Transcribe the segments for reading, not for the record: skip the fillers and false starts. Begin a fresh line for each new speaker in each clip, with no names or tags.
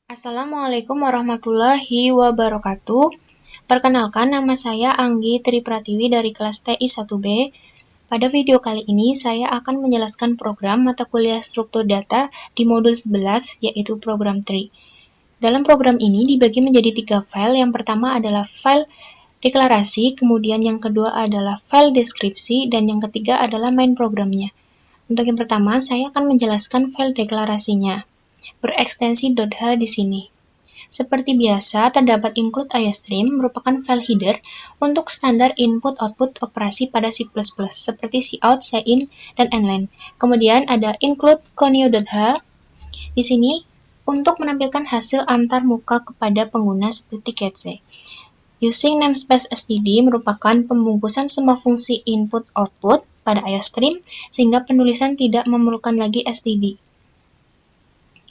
Assalamualaikum warahmatullahi wabarakatuh. Perkenalkan, nama saya Anggi Tri Pratiwi dari kelas TI 1B. Pada video kali ini, saya akan menjelaskan program mata kuliah struktur data di modul 11, yaitu program tree. Dalam program ini dibagi menjadi 3 file. Yang pertama adalah file deklarasi, kemudian yang kedua adalah file deskripsi, dan yang ketiga adalah main programnya. Untuk yang pertama, saya akan menjelaskan file deklarasinya. Berekstensi .h di sini. Seperti biasa, terdapat include IOStream merupakan file header untuk standar input-output operasi pada C++, seperti cout, cin, dan inline. Kemudian ada include conio.h di sini untuk menampilkan hasil antar muka kepada pengguna seperti getC. Using namespace std merupakan pembungkusan semua fungsi input-output pada IOStream sehingga penulisan tidak memerlukan lagi std.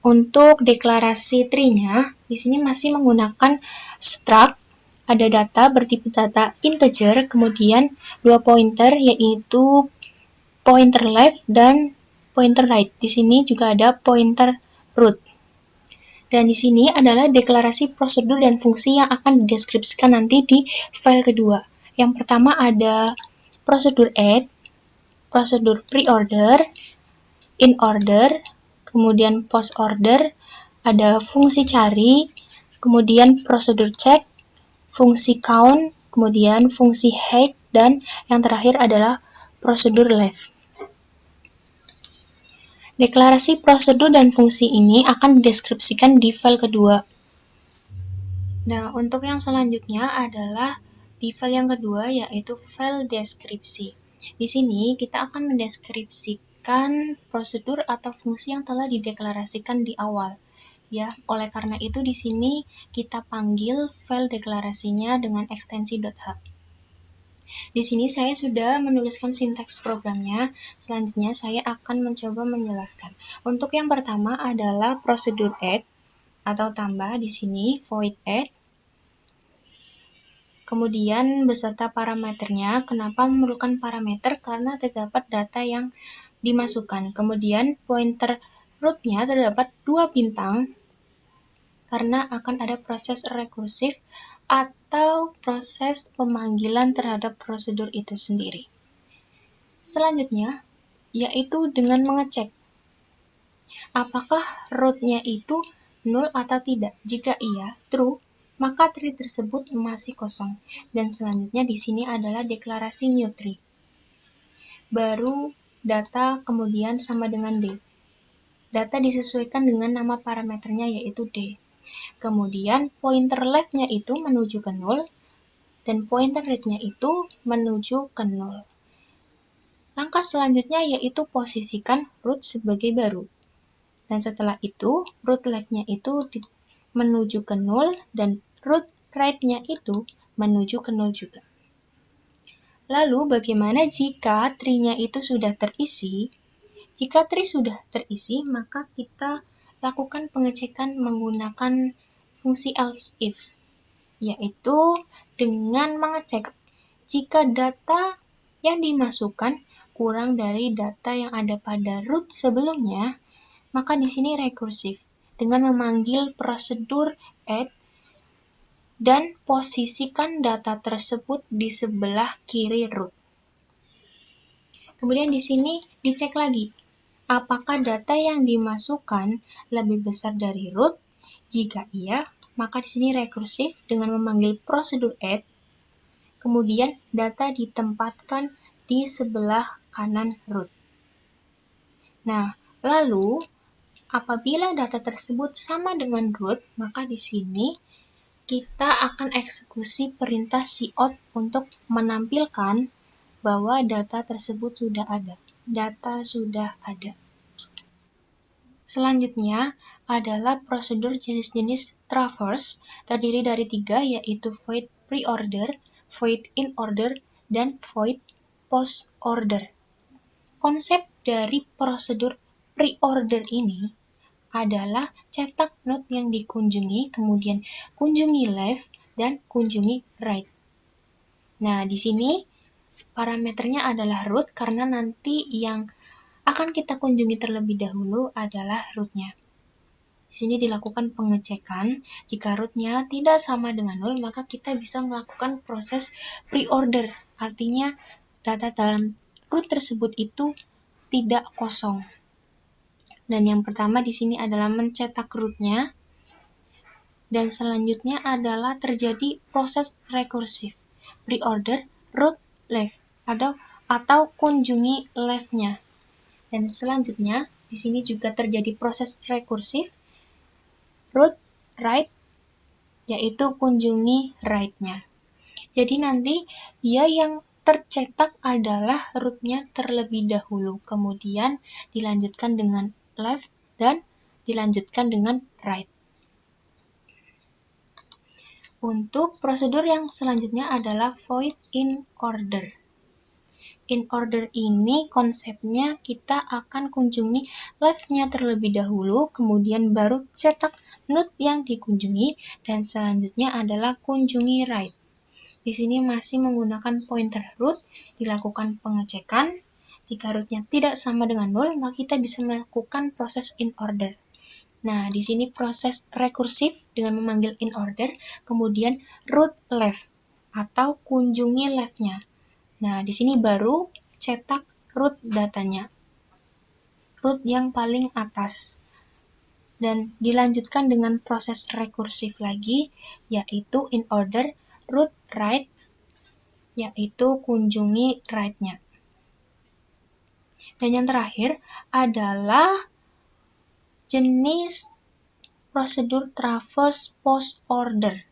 Untuk deklarasi tree-nya, di sini masih menggunakan struct, ada data bertipe data integer, kemudian 2 pointer yaitu pointer left dan pointer right. Di sini juga ada pointer root. Dan di sini adalah deklarasi prosedur dan fungsi yang akan dideskripsikan nanti di file kedua. Yang pertama ada prosedur add, prosedur pre-order, in order, kemudian post order, ada fungsi cari, kemudian prosedur check, fungsi count, kemudian fungsi hide, dan yang terakhir adalah prosedur left. Deklarasi prosedur dan fungsi ini akan dideskripsikan di file kedua. Nah, untuk yang selanjutnya adalah di file yang kedua, yaitu file deskripsi. Di sini kita akan mendeskripsikan prosedur atau fungsi yang telah dideklarasikan di awal. Ya, oleh karena itu di sini kita panggil file deklarasinya dengan ekstensi .h. Di sini saya sudah menuliskan sintaks programnya. Selanjutnya saya akan mencoba menjelaskan. Untuk yang pertama adalah prosedur add atau tambah, di sini void add. Kemudian beserta parameternya. Kenapa memerlukan parameter? Karena terdapat data yang dimasukkan. Kemudian pointer root-nya terdapat 2 bintang karena akan ada proses rekursif atau proses pemanggilan terhadap prosedur itu sendiri. Selanjutnya, yaitu dengan mengecek apakah root-nya itu null atau tidak. Jika iya, true, maka tree tersebut masih kosong. Dan selanjutnya di sini adalah deklarasi new tree. Baru data kemudian sama dengan D. Data disesuaikan dengan nama parameternya yaitu D. Kemudian pointer left-nya itu menuju ke null dan pointer right-nya itu menuju ke null. Langkah selanjutnya yaitu posisikan root sebagai baru. Dan setelah itu, root left-nya itu menuju ke null dan root right-nya itu menuju ke null juga. Lalu bagaimana jika tree-nya itu sudah terisi? Jika tree sudah terisi, maka kita lakukan pengecekan menggunakan fungsi else if, yaitu dengan mengecek jika data yang dimasukkan kurang dari data yang ada pada root sebelumnya, maka di sini rekursif dengan memanggil prosedur add dan posisikan data tersebut di sebelah kiri root. Kemudian di sini dicek lagi apakah data yang dimasukkan lebih besar dari root. Jika iya, maka di sini rekursif dengan memanggil prosedur add. Kemudian data ditempatkan di sebelah kanan root. Nah, lalu apabila data tersebut sama dengan root, maka di sini kita akan eksekusi perintah cout untuk menampilkan bahwa data tersebut sudah ada. Data sudah ada. Selanjutnya adalah prosedur jenis-jenis traverse, terdiri dari 3, yaitu void pre-order, void in order, dan void post order. Konsep dari prosedur pre-order ini adalah cetak node yang dikunjungi, kemudian kunjungi left, dan kunjungi right. Nah, di sini parameternya adalah root karena nanti yang akan kita kunjungi terlebih dahulu adalah root-nya. Di sini dilakukan pengecekan. Jika rootnya tidak sama dengan 0, maka kita bisa melakukan proses pre-order. Artinya data dalam root tersebut itu tidak kosong. Dan yang pertama di sini adalah mencetak rootnya. Dan selanjutnya adalah terjadi proses rekursif. Pre-order root left atau kunjungi left-nya. Dan selanjutnya di sini juga terjadi proses rekursif root right, yaitu kunjungi right-nya. Jadi nanti dia yang tercetak adalah root-nya terlebih dahulu, kemudian dilanjutkan dengan left dan dilanjutkan dengan right. Untuk prosedur yang selanjutnya adalah void in order. In order ini konsepnya kita akan kunjungi left-nya terlebih dahulu, kemudian baru cetak node yang dikunjungi, dan selanjutnya adalah kunjungi right. Di sini masih menggunakan pointer root, dilakukan pengecekan. Jika rootnya tidak sama dengan 0, maka kita bisa melakukan proses in order. Nah, di sini proses rekursif dengan memanggil in order, kemudian root left atau kunjungi left-nya. Nah, di sini baru cetak root datanya, root yang paling atas. Dan dilanjutkan dengan proses rekursif lagi, yaitu in order root right, yaitu kunjungi right-nya. Dan yang terakhir adalah jenis prosedur traverse post order.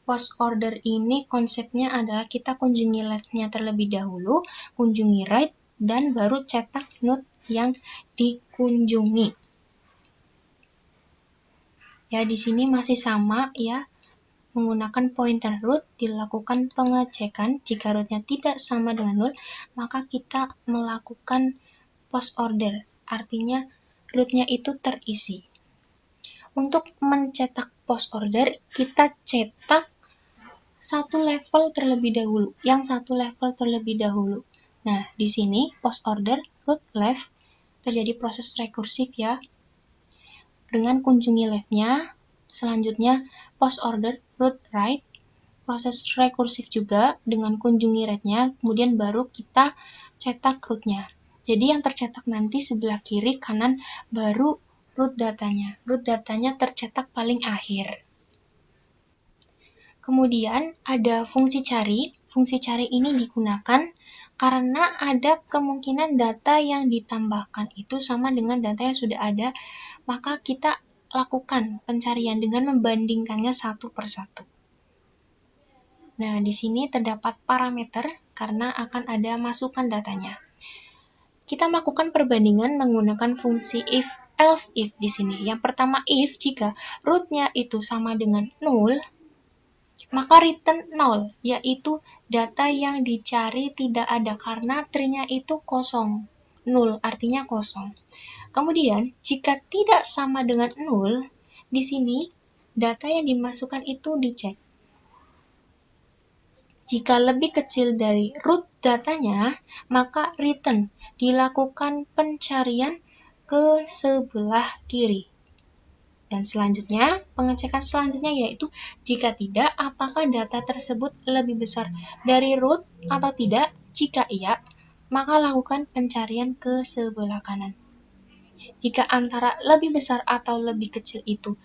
Post order ini konsepnya adalah kita kunjungi left-nya terlebih dahulu, kunjungi right, dan baru cetak node yang dikunjungi. Ya, di sini masih sama ya, menggunakan pointer root, dilakukan pengecekan. Jika rootnya tidak sama dengan 0, maka kita melakukan post order, artinya rootnya itu terisi. Untuk mencetak post order, kita cetak satu level terlebih dahulu, Nah, di sini post order root left terjadi proses rekursif ya, dengan kunjungi left-nya. Selanjutnya post order root right, proses rekursif juga dengan kunjungi right-nya, kemudian baru kita cetak root-nya. Jadi yang tercetak nanti sebelah kiri kanan baru root datanya. Root datanya tercetak paling akhir. Kemudian ada fungsi cari. Fungsi cari ini digunakan karena ada kemungkinan data yang ditambahkan itu sama dengan data yang sudah ada, maka kita lakukan pencarian dengan membandingkannya satu per satu. Nah, di sini terdapat parameter karena akan ada masukan datanya. Kita melakukan perbandingan menggunakan fungsi if, else if di sini. Yang pertama if, jika root-nya itu sama dengan 0, maka return 0, yaitu data yang dicari tidak ada karena tree-nya itu kosong. 0 artinya kosong. Kemudian, jika tidak sama dengan 0, di sini data yang dimasukkan itu dicek. Jika lebih kecil dari root datanya, maka return, dilakukan pencarian ke sebelah kiri. Dan selanjutnya, pengecekan selanjutnya yaitu jika tidak, apakah data tersebut lebih besar dari root atau tidak? Jika iya, maka lakukan pencarian ke sebelah kanan. Jika antara lebih besar atau lebih kecil itu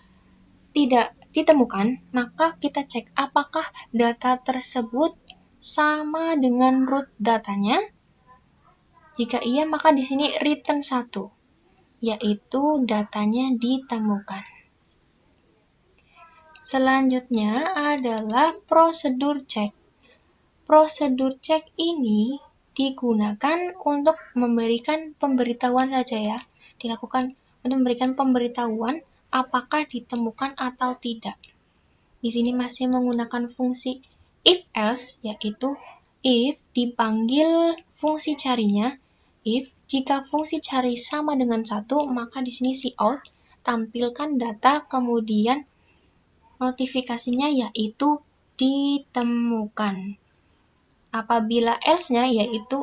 tidak ditemukan, maka kita cek apakah data tersebut sama dengan root datanya. Jika iya, maka di sini return 1, yaitu datanya ditemukan. Selanjutnya adalah prosedur cek. Prosedur cek ini digunakan untuk memberikan pemberitahuan saja ya. Dilakukan untuk memberikan pemberitahuan apakah ditemukan atau tidak. Di sini masih menggunakan fungsi if else, yaitu if dipanggil fungsi carinya. If jika fungsi cari sama dengan 1, maka di sini cout, tampilkan data, kemudian notifikasinya yaitu ditemukan. Apabila else-nya yaitu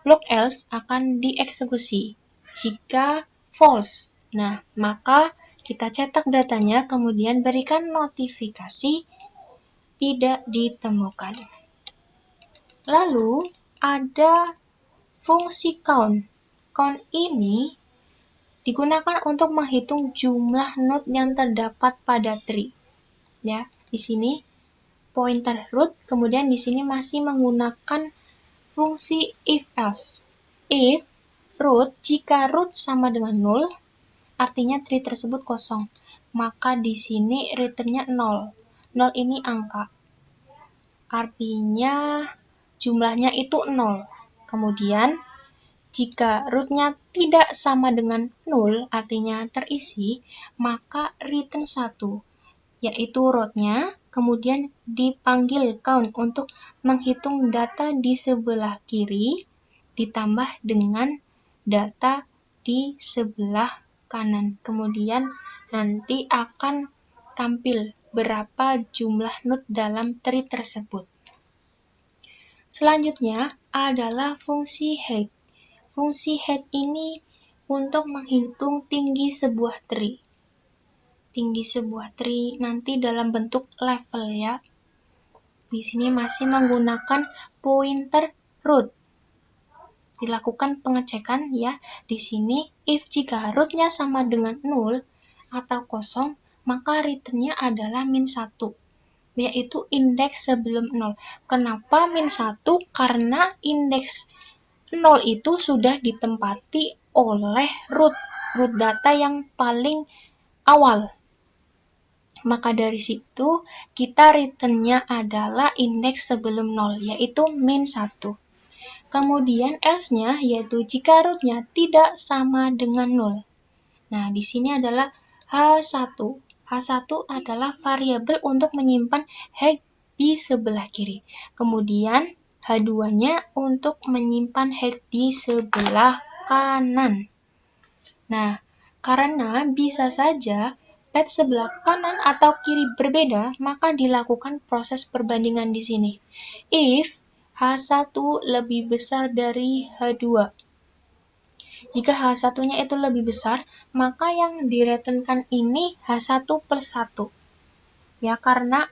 block else akan dieksekusi. Jika false, nah maka Kita cetak datanya, kemudian berikan notifikasi tidak ditemukan. Lalu ada fungsi count. Count ini digunakan untuk menghitung jumlah node yang terdapat pada tree. Ya, di sini pointer root, kemudian di sini masih menggunakan fungsi if else. If root, jika root sama dengan 0, artinya tree tersebut kosong. Maka di sini return-nya 0. 0 ini angka. Artinya jumlahnya itu 0. Kemudian jika root-nya tidak sama dengan 0, artinya terisi, maka return 1, yaitu root-nya, kemudian dipanggil count untuk menghitung data di sebelah kiri, ditambah dengan data di sebelah kanan. Kemudian nanti akan tampil berapa jumlah node dalam tree tersebut. Selanjutnya adalah fungsi height. Fungsi height ini untuk menghitung tinggi sebuah tree. Tinggi sebuah tree nanti dalam bentuk level ya. Di sini masih menggunakan pointer root. Dilakukan pengecekan ya. Di sini if jika root-nya sama dengan 0 atau kosong, maka return-nya adalah min 1. Yaitu indeks sebelum 0. Kenapa min 1? Karena indeks 0 itu sudah ditempati oleh root data yang paling awal. Maka dari situ kita return-nya adalah indeks sebelum 0, yaitu min 1. Kemudian else-nya yaitu jika root-nya tidak sama dengan 0. Nah, di sini adalah H1. H1 adalah variabel untuk menyimpan height di sebelah kiri. Kemudian H2-nya untuk menyimpan height di sebelah kanan. Nah, karena bisa saja height sebelah kanan atau kiri berbeda, maka dilakukan proses perbandingan di sini. If H1 lebih besar dari H2. Jika H1-nya itu lebih besar, maka yang direturnkan ini H1 plus 1. Ya, karena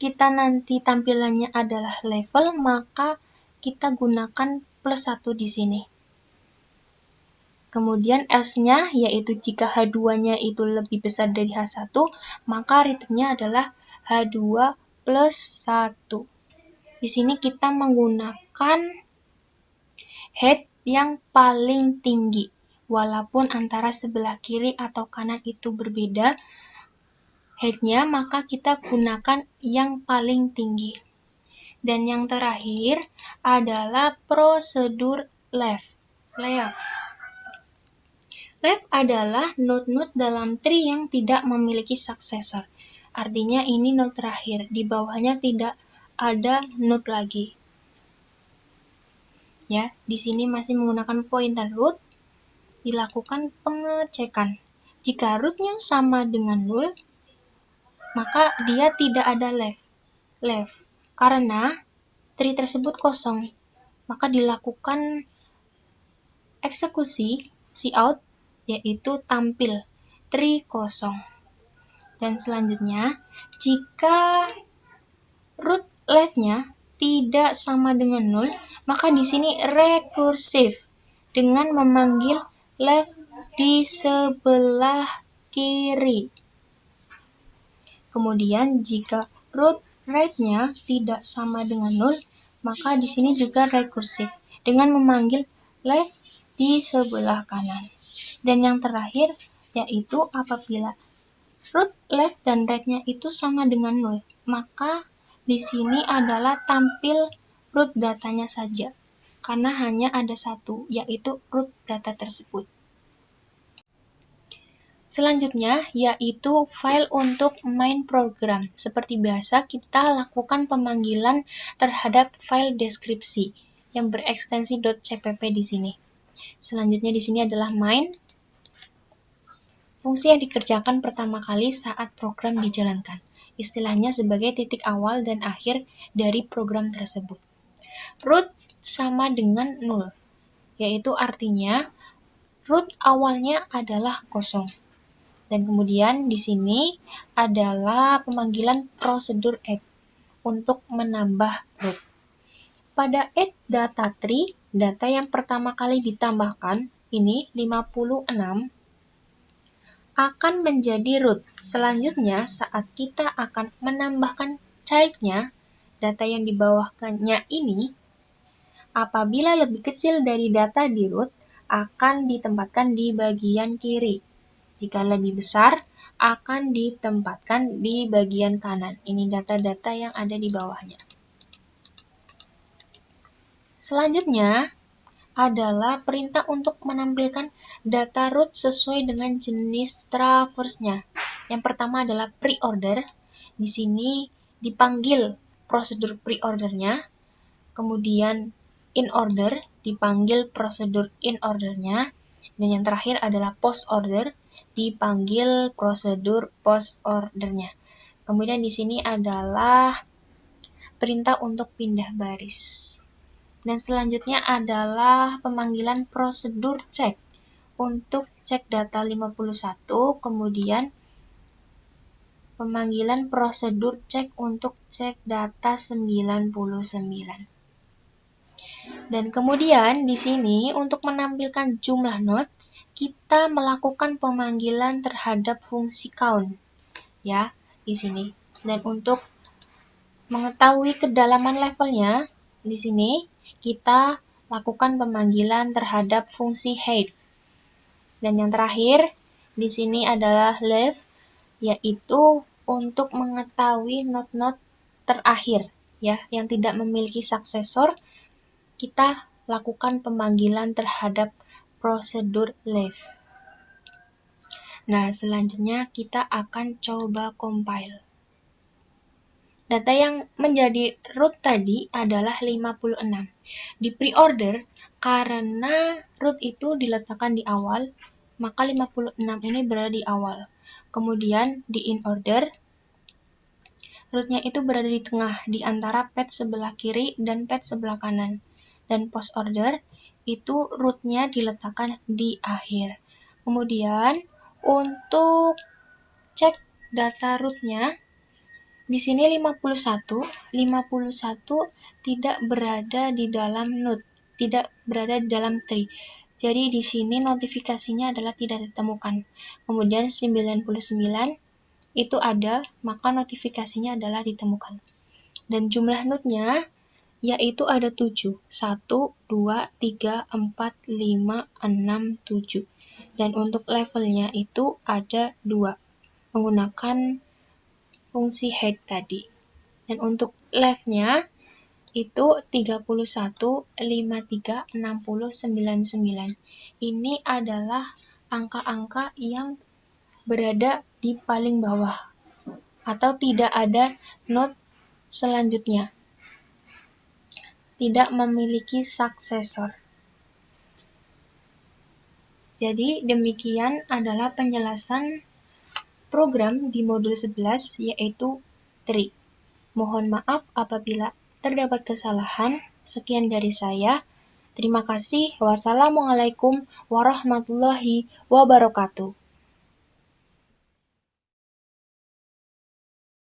kita nanti tampilannya adalah level, maka kita gunakan plus 1 di sini. Kemudian else-nya, yaitu jika H2-nya itu lebih besar dari H1, maka return-nya adalah H2 plus 1. Di sini kita menggunakan head yang paling tinggi. Walaupun antara sebelah kiri atau kanan itu berbeda head-nya, maka kita gunakan yang paling tinggi. Dan yang terakhir adalah prosedur left. Left adalah node-node dalam tree yang tidak memiliki successor. Artinya ini node terakhir, di bawahnya tidak ada node lagi. Ya, di sini masih menggunakan pointer root, dilakukan pengecekan. Jika root-nya sama dengan 0, maka dia tidak ada left. Karena tree tersebut kosong, maka dilakukan eksekusi cout, yaitu tampil tree kosong. Dan selanjutnya, jika root left-nya tidak sama dengan 0, maka di sini rekursif dengan memanggil left di sebelah kiri. Kemudian jika root right-nya tidak sama dengan 0, maka di sini juga rekursif dengan memanggil left di sebelah kanan. Dan yang terakhir yaitu apabila root left dan right-nya itu sama dengan 0, maka di sini adalah tampil root datanya saja, karena hanya ada satu, yaitu root data tersebut. Selanjutnya, yaitu file untuk main program. Seperti biasa, kita lakukan pemanggilan terhadap file deskripsi yang berekstensi .cpp di sini. Selanjutnya di sini adalah main, fungsi yang dikerjakan pertama kali saat program dijalankan. Istilahnya sebagai titik awal dan akhir dari program tersebut. Root sama dengan 0, yaitu artinya root awalnya adalah kosong. Dan kemudian di sini adalah pemanggilan prosedur add untuk menambah root. Pada add data tree, data yang pertama kali ditambahkan, ini 56, akan menjadi root. Selanjutnya, saat kita akan menambahkan child-nya, data yang di bawahnya ini, apabila lebih kecil dari data di root, akan ditempatkan di bagian kiri. Jika lebih besar, akan ditempatkan di bagian kanan. Ini data-data yang ada di bawahnya. Selanjutnya adalah perintah untuk menampilkan data root sesuai dengan jenis traverse-nya. Yang pertama adalah pre-order. Di sini dipanggil prosedur pre-order-nya. Kemudian in order, dipanggil prosedur in order-nya. Dan yang terakhir adalah post order, dipanggil prosedur post order-nya. Kemudian di sini adalah perintah untuk pindah baris. Dan selanjutnya adalah pemanggilan prosedur cek untuk cek data 51, kemudian pemanggilan prosedur cek untuk cek data 99. Dan kemudian di sini untuk menampilkan jumlah not, kita melakukan pemanggilan terhadap fungsi count, ya, di sini. Dan untuk mengetahui kedalaman levelnya, di sini kita lakukan pemanggilan terhadap fungsi height. Dan yang terakhir, di sini adalah left, yaitu untuk mengetahui not-not terakhir, ya, yang tidak memiliki suksesor, kita lakukan pemanggilan terhadap prosedur left. Nah, selanjutnya kita akan coba compile. Data yang menjadi root tadi adalah 56. Di pre-order, karena root itu diletakkan di awal, maka 56 ini berada di awal. Kemudian di in order, rootnya itu berada di tengah, di antara pad sebelah kiri dan pad sebelah kanan. Dan post order, itu rootnya diletakkan di akhir. Kemudian, untuk cek data rootnya, di sini 51 tidak berada di dalam node, tidak berada di dalam tree. Jadi di sini notifikasinya adalah tidak ditemukan. Kemudian 99 itu ada, maka notifikasinya adalah ditemukan. Dan jumlah node-nya yaitu ada 7. 1, 2, 3, 4, 5, 6, 7. Dan untuk levelnya itu ada 2. Menggunakan fungsi head tadi. Dan untuk left-nya itu 31, 53, 60, 99. Ini adalah angka-angka yang berada di paling bawah atau tidak ada node selanjutnya. Tidak memiliki suksesor. Jadi demikian adalah penjelasan program di modul 11 yaitu tree. Mohon maaf apabila terdapat kesalahan. Sekian dari saya. Terima kasih. Wassalamualaikum warahmatullahi wabarakatuh.